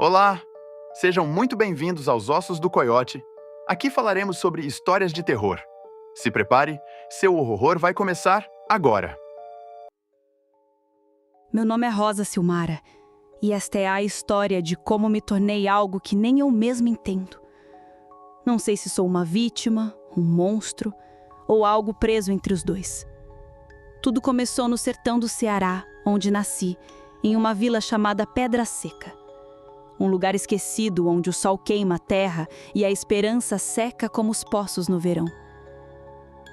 Olá! Sejam muito bem-vindos aos Ossos do Coiote. Aqui falaremos sobre histórias de terror. Se prepare, seu horror vai começar agora. Meu nome é Rosa Silmara, e esta é a história de como me tornei algo que nem eu mesma entendo. Não sei se sou uma vítima, um monstro ou algo preso entre os dois. Tudo começou no sertão do Ceará, onde nasci, em uma vila chamada Pedra Seca. Um lugar esquecido onde o sol queima a terra e a esperança seca como os poços no verão.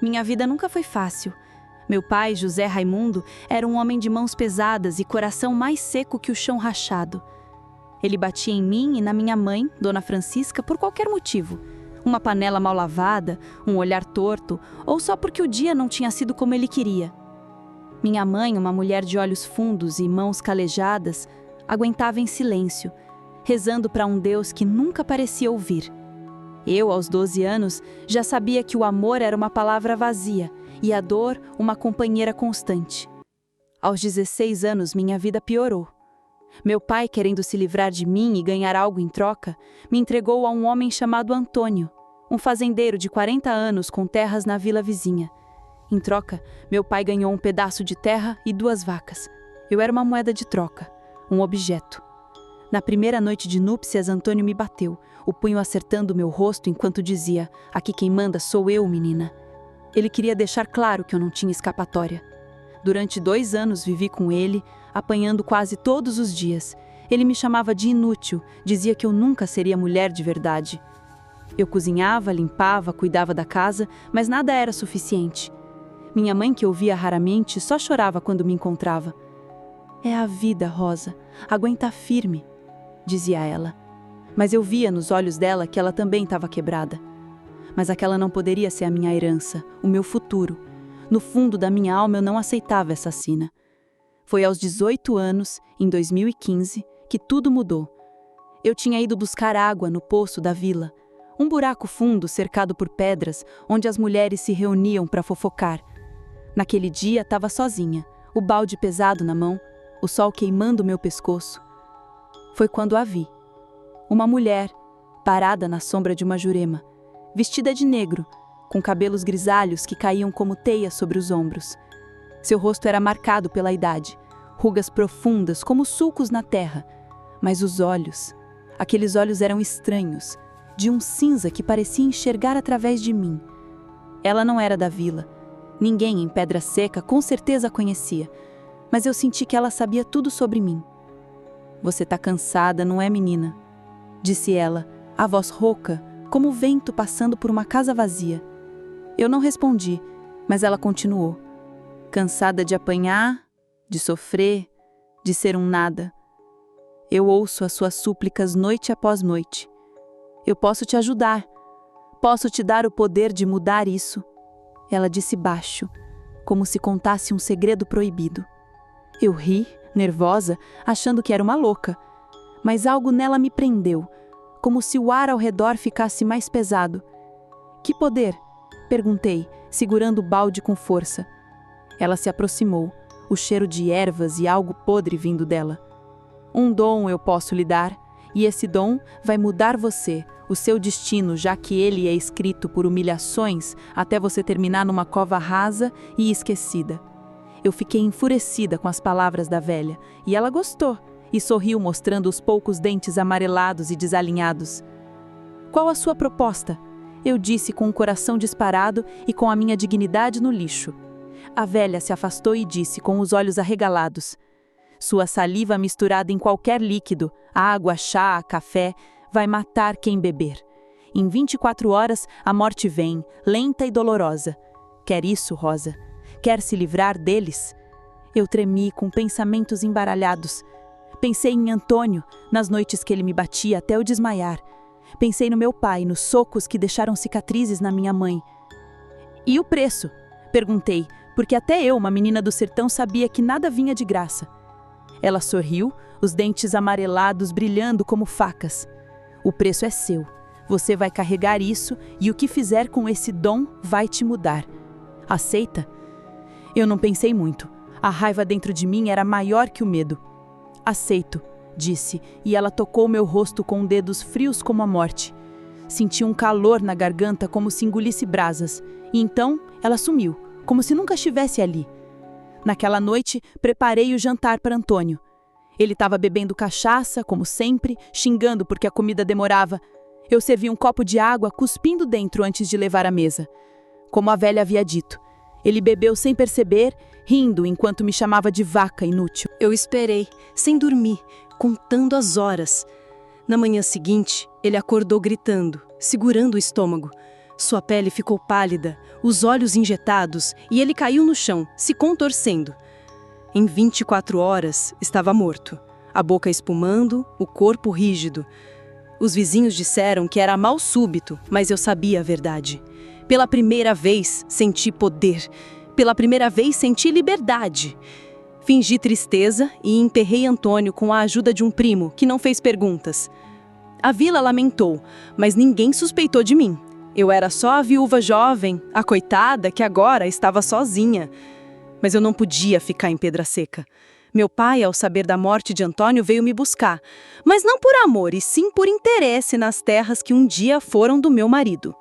Minha vida nunca foi fácil. Meu pai, José Raimundo, era um homem de mãos pesadas e coração mais seco que o chão rachado. Ele batia em mim e na minha mãe, Dona Francisca, por qualquer motivo. Uma panela mal lavada, um olhar torto, ou só porque o dia não tinha sido como ele queria. Minha mãe, uma mulher de olhos fundos e mãos calejadas, aguentava em silêncio, rezando para um Deus que nunca parecia ouvir. Eu, aos 12 anos, já sabia que o amor era uma palavra vazia e a dor uma companheira constante. Aos 16 anos, minha vida piorou. Meu pai, querendo se livrar de mim e ganhar algo em troca, me entregou a um homem chamado Antônio, um fazendeiro de 40 anos com terras na vila vizinha. Em troca, meu pai ganhou um pedaço de terra e 2 vacas. Eu era uma moeda de troca, um objeto. Na primeira noite de núpcias, Antônio me bateu, o punho acertando meu rosto enquanto dizia: "Aqui quem manda sou eu, menina." Ele queria deixar claro que eu não tinha escapatória. Durante 2 anos vivi com ele, apanhando quase todos os dias. Ele me chamava de inútil, dizia que eu nunca seria mulher de verdade. Eu cozinhava, limpava, cuidava da casa, mas nada era suficiente. Minha mãe, que eu via raramente, só chorava quando me encontrava. "É a vida, Rosa. Aguenta firme", dizia ela. Mas eu via nos olhos dela que ela também estava quebrada. Mas aquela não poderia ser a minha herança, o meu futuro. No fundo da minha alma eu não aceitava essa sina. Foi aos 18 anos, em 2015, que tudo mudou. Eu tinha ido buscar água no poço da vila, um buraco fundo cercado por pedras, onde as mulheres se reuniam para fofocar. Naquele dia estava sozinha, o balde pesado na mão, o sol queimando meu pescoço. Foi quando a vi. Uma mulher, parada na sombra de uma jurema, vestida de negro, com cabelos grisalhos que caíam como teias sobre os ombros. Seu rosto era marcado pela idade, rugas profundas como sulcos na terra, mas os olhos, aqueles olhos eram estranhos, de um cinza que parecia enxergar através de mim. Ela não era da vila. Ninguém em Pedra Seca com certeza a conhecia, mas eu senti que ela sabia tudo sobre mim. "Você tá cansada, não é, menina?" disse ela, a voz rouca, como o vento passando por uma casa vazia. Eu não respondi, mas ela continuou. "Cansada de apanhar, de sofrer, de ser um nada. Eu ouço as suas súplicas noite após noite. Eu posso te ajudar. Posso te dar o poder de mudar isso." Ela disse baixo, como se contasse um segredo proibido. Eu ri, nervosa, achando que era uma louca. Mas algo nela me prendeu, como se o ar ao redor ficasse mais pesado. "Que poder?" perguntei, segurando o balde com força. Ela se aproximou, o cheiro de ervas e algo podre vindo dela. "Um dom eu posso lhe dar, e esse dom vai mudar você, o seu destino, já que ele é escrito por humilhações até você terminar numa cova rasa e esquecida." Eu fiquei enfurecida com as palavras da velha, e ela gostou, e sorriu mostrando os poucos dentes amarelados e desalinhados. "Qual a sua proposta?" eu disse com o coração disparado e com a minha dignidade no lixo. A velha se afastou e disse com os olhos arregalados: "Sua saliva misturada em qualquer líquido, água, chá, café, vai matar quem beber. Em 24 horas a morte vem, lenta e dolorosa. Quer isso, Rosa? Quer se livrar deles?" Eu tremi com pensamentos embaralhados. Pensei em Antônio, nas noites que ele me batia até eu desmaiar. Pensei no meu pai, nos socos que deixaram cicatrizes na minha mãe. "E o preço?" perguntei, porque até eu, uma menina do sertão, sabia que nada vinha de graça. Ela sorriu, os dentes amarelados brilhando como facas. "O preço é seu. Você vai carregar isso e o que fizer com esse dom vai te mudar. Aceita?" Eu não pensei muito. A raiva dentro de mim era maior que o medo. "Aceito", disse, e ela tocou meu rosto com dedos frios como a morte. Senti um calor na garganta como se engolisse brasas, e então ela sumiu, como se nunca estivesse ali. Naquela noite, preparei o jantar para Antônio. Ele estava bebendo cachaça, como sempre, xingando porque a comida demorava. Eu servi um copo de água, cuspindo dentro antes de levar à mesa. Como a velha havia dito, ele bebeu sem perceber, rindo enquanto me chamava de vaca inútil. Eu esperei, sem dormir, contando as horas. Na manhã seguinte, ele acordou gritando, segurando o estômago. Sua pele ficou pálida, os olhos injetados, e ele caiu no chão, se contorcendo. Em 24 horas, estava morto, a boca espumando, o corpo rígido. Os vizinhos disseram que era mal súbito, mas eu sabia a verdade. Pela primeira vez, senti poder. Pela primeira vez, senti liberdade. Fingi tristeza e enterrei Antônio com a ajuda de um primo, que não fez perguntas. A vila lamentou, mas ninguém suspeitou de mim. Eu era só a viúva jovem, a coitada que agora estava sozinha. Mas eu não podia ficar em Pedra Seca. Meu pai, ao saber da morte de Antônio, veio me buscar. Mas não por amor, e sim por interesse nas terras que um dia foram do meu marido.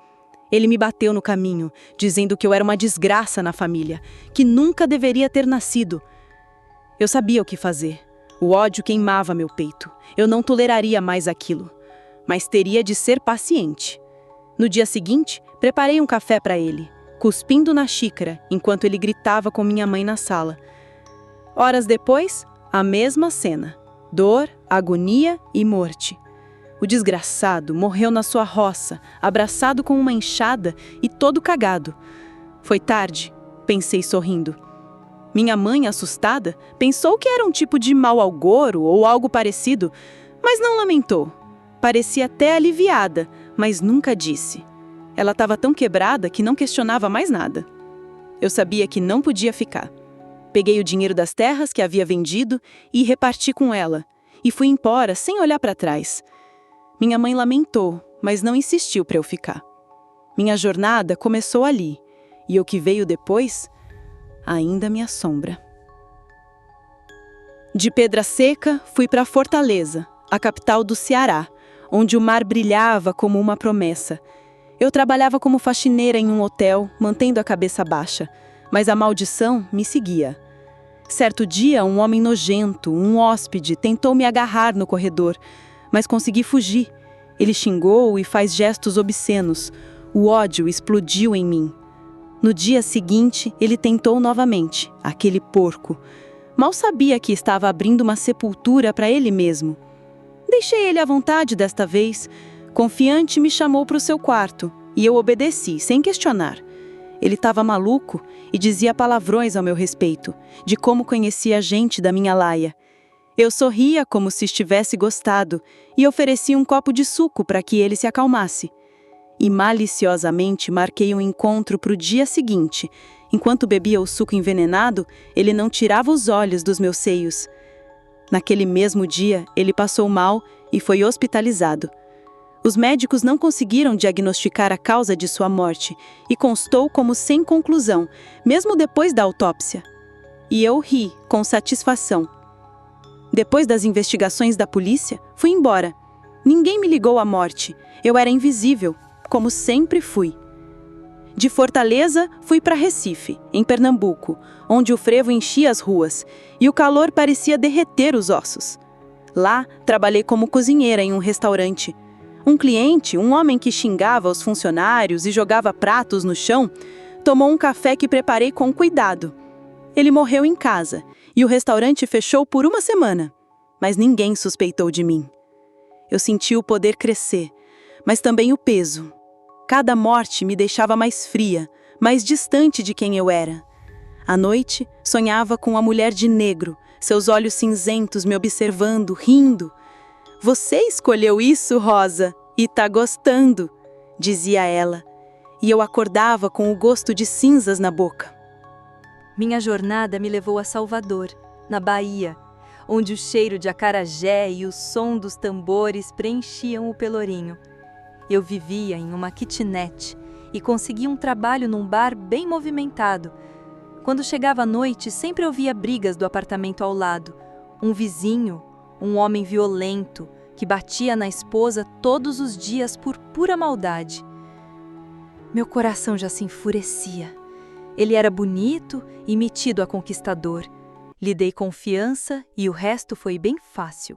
Ele me bateu no caminho, dizendo que eu era uma desgraça na família, que nunca deveria ter nascido. Eu sabia o que fazer. O ódio queimava meu peito. Eu não toleraria mais aquilo. Mas teria de ser paciente. No dia seguinte, preparei um café para ele, cuspindo na xícara, enquanto ele gritava com minha mãe na sala. Horas depois, a mesma cena. Dor, agonia e morte. O desgraçado morreu na sua roça, abraçado com uma enxada e todo cagado. Foi tarde, pensei sorrindo. Minha mãe, assustada, pensou que era um tipo de mau agouro ou algo parecido, mas não lamentou. Parecia até aliviada, mas nunca disse. Ela estava tão quebrada que não questionava mais nada. Eu sabia que não podia ficar. Peguei o dinheiro das terras que havia vendido e reparti com ela, e fui embora sem olhar para trás. Minha mãe lamentou, mas não insistiu para eu ficar. Minha jornada começou ali, e o que veio depois ainda me assombra. De Pedra Seca, fui para Fortaleza, a capital do Ceará, onde o mar brilhava como uma promessa. Eu trabalhava como faxineira em um hotel, mantendo a cabeça baixa, mas a maldição me seguia. Certo dia, um homem nojento, um hóspede, tentou me agarrar no corredor, mas consegui fugir. Ele xingou e faz gestos obscenos. O ódio explodiu em mim. No dia seguinte, ele tentou novamente, aquele porco. Mal sabia que estava abrindo uma sepultura para ele mesmo. Deixei ele à vontade desta vez. Confiante, me chamou para o seu quarto, e eu obedeci, sem questionar. Ele estava maluco e dizia palavrões ao meu respeito, de como conhecia a gente da minha laia. Eu sorria como se estivesse gostado e ofereci um copo de suco para que ele se acalmasse. E maliciosamente marquei um encontro para o dia seguinte. Enquanto bebia o suco envenenado, ele não tirava os olhos dos meus seios. Naquele mesmo dia, ele passou mal e foi hospitalizado. Os médicos não conseguiram diagnosticar a causa de sua morte e constou como sem conclusão, mesmo depois da autópsia. E eu ri com satisfação. Depois das investigações da polícia, fui embora. Ninguém me ligou à morte. Eu era invisível, como sempre fui. De Fortaleza, fui para Recife, em Pernambuco, onde o frevo enchia as ruas e o calor parecia derreter os ossos. Lá, trabalhei como cozinheira em um restaurante. Um cliente, um homem que xingava os funcionários e jogava pratos no chão, tomou um café que preparei com cuidado. Ele morreu em casa e o restaurante fechou por uma semana, mas ninguém suspeitou de mim. Eu senti o poder crescer, mas também o peso. Cada morte me deixava mais fria, mais distante de quem eu era. À noite, sonhava com a mulher de negro, seus olhos cinzentos me observando, rindo. "Você escolheu isso, Rosa, e tá gostando", dizia ela, e eu acordava com o gosto de cinzas na boca. Minha jornada me levou a Salvador, na Bahia, onde o cheiro de acarajé e o som dos tambores preenchiam o Pelourinho. Eu vivia em uma kitnet e consegui um trabalho num bar bem movimentado. Quando chegava a noite, sempre ouvia brigas do apartamento ao lado. Um vizinho, um homem violento que batia na esposa todos os dias por pura maldade. Meu coração já se enfurecia. Ele era bonito e metido a conquistador. Lhe dei confiança e o resto foi bem fácil.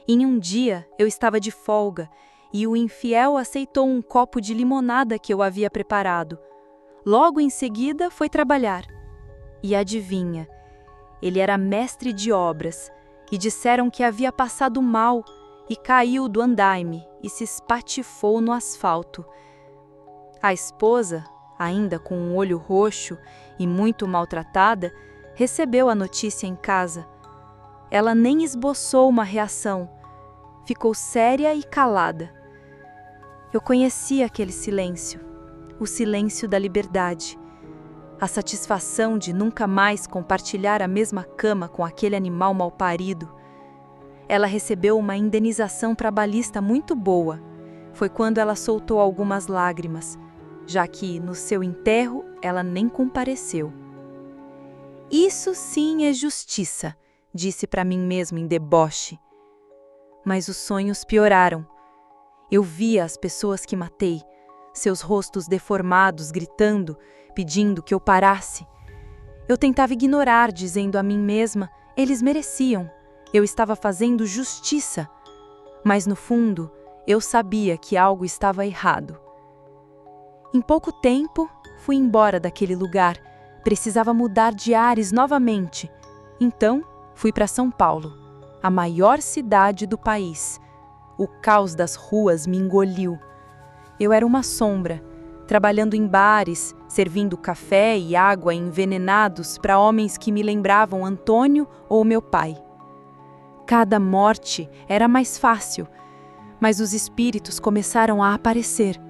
Em um dia, eu estava de folga e o infiel aceitou um copo de limonada que eu havia preparado. Logo em seguida, foi trabalhar. E adivinha, ele era mestre de obras e disseram que havia passado mal e caiu do andaime e se espatifou no asfalto. A esposa, ainda com um olho roxo e muito maltratada, recebeu a notícia em casa. Ela nem esboçou uma reação, ficou séria e calada. Eu conhecia aquele silêncio, o silêncio da liberdade, a satisfação de nunca mais compartilhar a mesma cama com aquele animal malparido. Ela recebeu uma indenização trabalhista muito boa. Foi quando ela soltou algumas lágrimas, já que, no seu enterro, ela nem compareceu. Isso sim é justiça, disse para mim mesmo em deboche. Mas os sonhos pioraram. Eu via as pessoas que matei, seus rostos deformados gritando, pedindo que eu parasse. Eu tentava ignorar, dizendo a mim mesma, eles mereciam, eu estava fazendo justiça. Mas no fundo, eu sabia que algo estava errado. Em pouco tempo, fui embora daquele lugar. Precisava mudar de ares novamente. Então, fui para São Paulo, a maior cidade do país. O caos das ruas me engoliu. Eu era uma sombra, trabalhando em bares, servindo café e água envenenados para homens que me lembravam Antônio ou meu pai. Cada morte era mais fácil, mas os espíritos começaram a aparecer.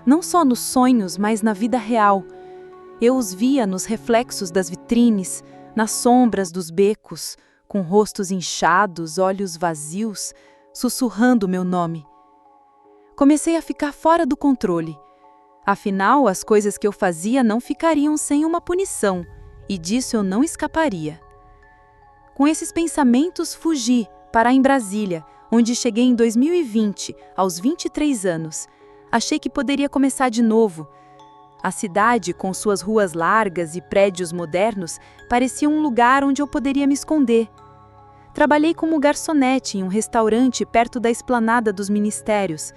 Não só nos sonhos, mas na vida real. Eu os via nos reflexos das vitrines, nas sombras dos becos, com rostos inchados, olhos vazios, sussurrando meu nome. Comecei a ficar fora do controle. Afinal, as coisas que eu fazia não ficariam sem uma punição, e disso eu não escaparia. Com esses pensamentos, fugi, para em Brasília, onde cheguei em 2020, aos 23 anos. Achei que poderia começar de novo. A cidade, com suas ruas largas e prédios modernos, parecia um lugar onde eu poderia me esconder. Trabalhei como garçonete em um restaurante perto da esplanada dos ministérios.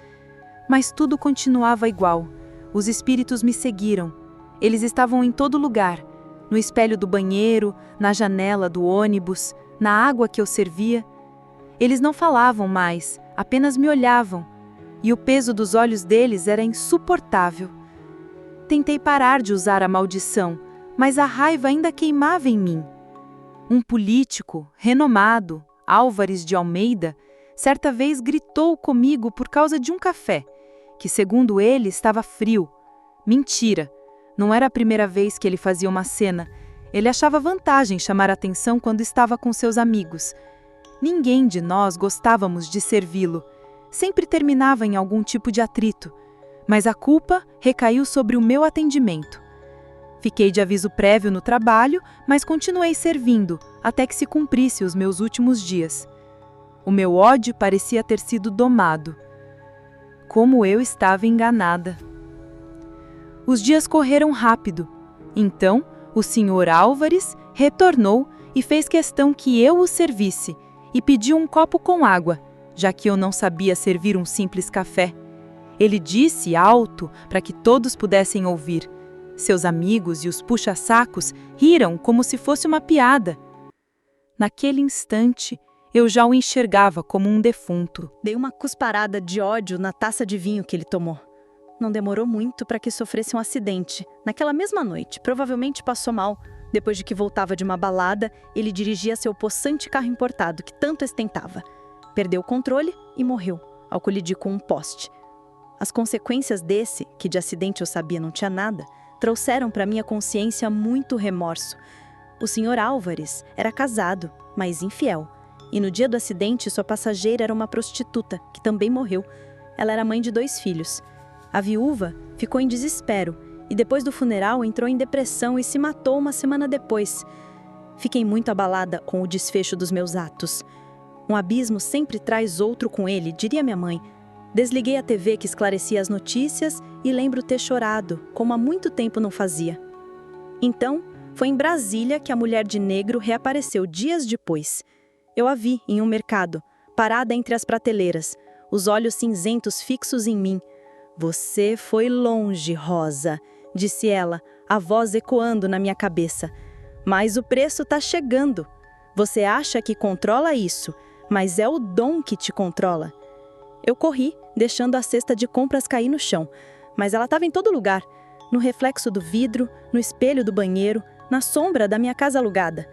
Mas tudo continuava igual. Os espíritos me seguiram. Eles estavam em todo lugar, no espelho do banheiro, na janela do ônibus, na água que eu servia. Eles não falavam mais, apenas me olhavam. E o peso dos olhos deles era insuportável. Tentei parar de usar a maldição, mas a raiva ainda queimava em mim. Um político, renomado, Álvares de Almeida, certa vez gritou comigo por causa de um café, que segundo ele estava frio. Mentira! Não era a primeira vez que ele fazia uma cena. Ele achava vantagem chamar atenção quando estava com seus amigos. Ninguém de nós gostávamos de servi-lo. Sempre terminava em algum tipo de atrito, mas a culpa recaiu sobre o meu atendimento. Fiquei de aviso prévio no trabalho, mas continuei servindo, até que se cumprisse os meus últimos dias. O meu ódio parecia ter sido domado. Como eu estava enganada. Os dias correram rápido. Então, o senhor Álvares retornou e fez questão que eu o servisse, e pediu um copo com água, já que eu não sabia servir um simples café. Ele disse alto para que todos pudessem ouvir. Seus amigos e os puxa-sacos riram como se fosse uma piada. Naquele instante, eu já o enxergava como um defunto. Dei uma cusparada de ódio na taça de vinho que ele tomou. Não demorou muito para que sofresse um acidente. Naquela mesma noite, provavelmente passou mal. Depois de que voltava de uma balada, ele dirigia seu possante carro importado que tanto ostentava. Perdeu o controle e morreu, ao colidir com um poste. As consequências desse, que de acidente eu sabia não tinha nada, trouxeram para minha consciência muito remorso. O senhor Álvares era casado, mas infiel. E no dia do acidente, sua passageira era uma prostituta, que também morreu. Ela era mãe de 2 filhos. A viúva ficou em desespero e depois do funeral entrou em depressão e se matou uma semana depois. Fiquei muito abalada com o desfecho dos meus atos. Um abismo sempre traz outro com ele, diria minha mãe. Desliguei a TV que esclarecia as notícias e lembro ter chorado, como há muito tempo não fazia. Então, foi em Brasília que a mulher de negro reapareceu dias depois. Eu a vi em um mercado, parada entre as prateleiras, os olhos cinzentos fixos em mim. "Você foi longe, Rosa", disse ela, a voz ecoando na minha cabeça. "Mas o preço tá chegando. Você acha que controla isso, mas é o dom que te controla." Eu corri, deixando a cesta de compras cair no chão, mas ela estava em todo lugar, no reflexo do vidro, no espelho do banheiro, na sombra da minha casa alugada.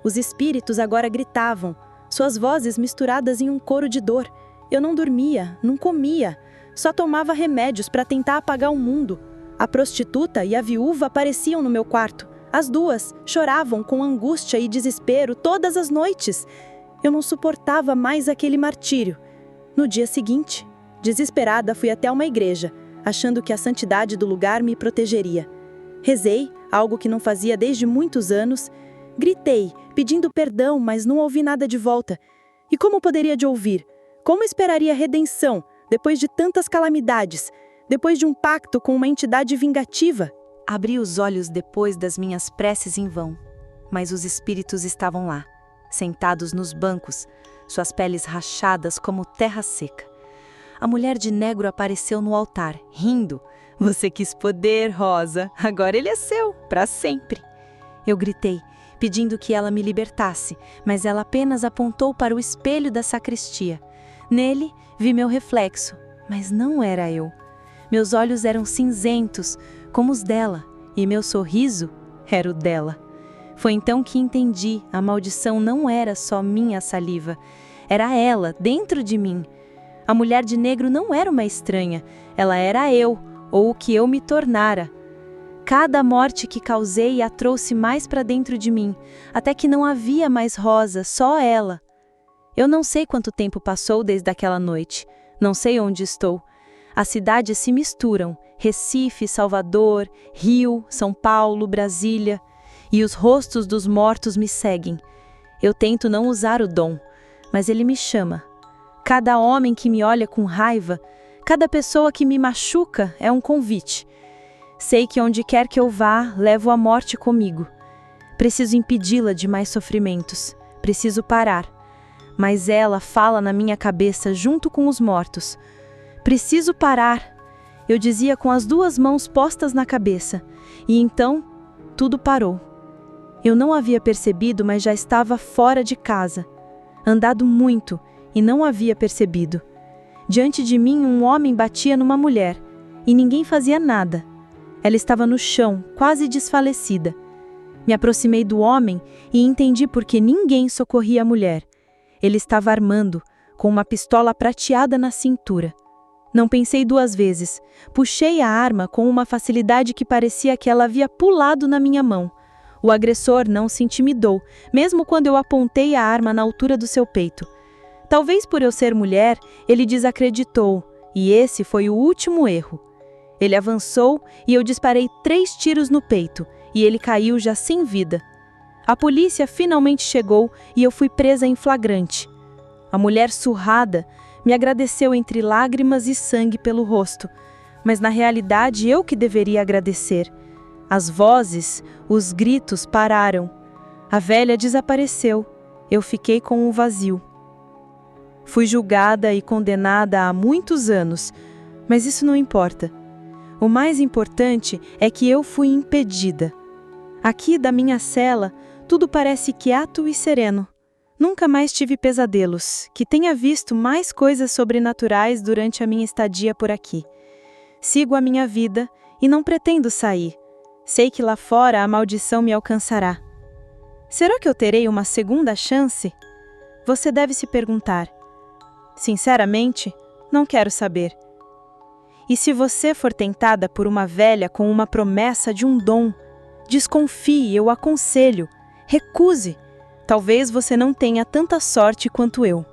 Os espíritos agora gritavam, suas vozes misturadas em um coro de dor. Eu não dormia, não comia, só tomava remédios para tentar apagar o mundo. A prostituta e a viúva apareciam no meu quarto. As duas choravam com angústia e desespero todas as noites. Eu não suportava mais aquele martírio. No dia seguinte, desesperada, fui até uma igreja, achando que a santidade do lugar me protegeria. Rezei, algo que não fazia desde muitos anos. Gritei, pedindo perdão, mas não ouvi nada de volta. E como poderia de ouvir? Como esperaria redenção, depois de tantas calamidades, depois de um pacto com uma entidade vingativa? Abri os olhos depois das minhas preces em vão, mas os espíritos estavam lá, sentados nos bancos, suas peles rachadas como terra seca. A mulher de negro apareceu no altar, rindo. "Você quis poder, Rosa, agora ele é seu, para sempre." Eu gritei, pedindo que ela me libertasse, mas ela apenas apontou para o espelho da sacristia. Nele, vi meu reflexo, mas não era eu. Meus olhos eram cinzentos, como os dela, e meu sorriso era o dela. Foi então que entendi, a maldição não era só minha saliva, era ela, dentro de mim. A mulher de negro não era uma estranha, ela era eu, ou o que eu me tornara. Cada morte que causei a trouxe mais para dentro de mim, até que não havia mais Rosa, só ela. Eu não sei quanto tempo passou desde aquela noite, não sei onde estou. As cidades se misturam, Recife, Salvador, Rio, São Paulo, Brasília, e os rostos dos mortos me seguem. Eu tento não usar o dom, mas ele me chama. Cada homem que me olha com raiva, cada pessoa que me machuca é um convite. Sei que onde quer que eu vá, levo a morte comigo. Preciso impedi-la de mais sofrimentos, preciso parar. Mas ela fala na minha cabeça junto com os mortos. Preciso parar, eu dizia com as duas mãos postas na cabeça, e então tudo parou. Eu não havia percebido, mas já estava fora de casa. Andado muito e não havia percebido. Diante de mim um homem batia numa mulher, e ninguém fazia nada. Ela estava no chão, quase desfalecida. Me aproximei do homem e entendi por que ninguém socorria a mulher. Ele estava armando, com uma pistola prateada na cintura. Não pensei duas vezes. Puxei a arma com uma facilidade que parecia que ela havia pulado na minha mão. O agressor não se intimidou, mesmo quando eu apontei a arma na altura do seu peito. Talvez por eu ser mulher, ele desacreditou, e esse foi o último erro. Ele avançou e eu disparei 3 tiros no peito, e ele caiu já sem vida. A polícia finalmente chegou e eu fui presa em flagrante. A mulher surrada me agradeceu entre lágrimas e sangue pelo rosto, mas na realidade eu que deveria agradecer. As vozes, os gritos pararam. A velha desapareceu. Eu fiquei com o vazio. Fui julgada e condenada há muitos anos, mas isso não importa. O mais importante é que eu fui impedida. Aqui da minha cela, tudo parece quieto e sereno. Nunca mais tive pesadelos, que tenha visto mais coisas sobrenaturais durante a minha estadia por aqui. Sigo a minha vida e não pretendo sair. Sei que lá fora a maldição me alcançará. Será que eu terei uma segunda chance? Você deve se perguntar. Sinceramente, não quero saber. E se você for tentada por uma velha com uma promessa de um dom, desconfie, eu aconselho, recuse. Talvez você não tenha tanta sorte quanto eu.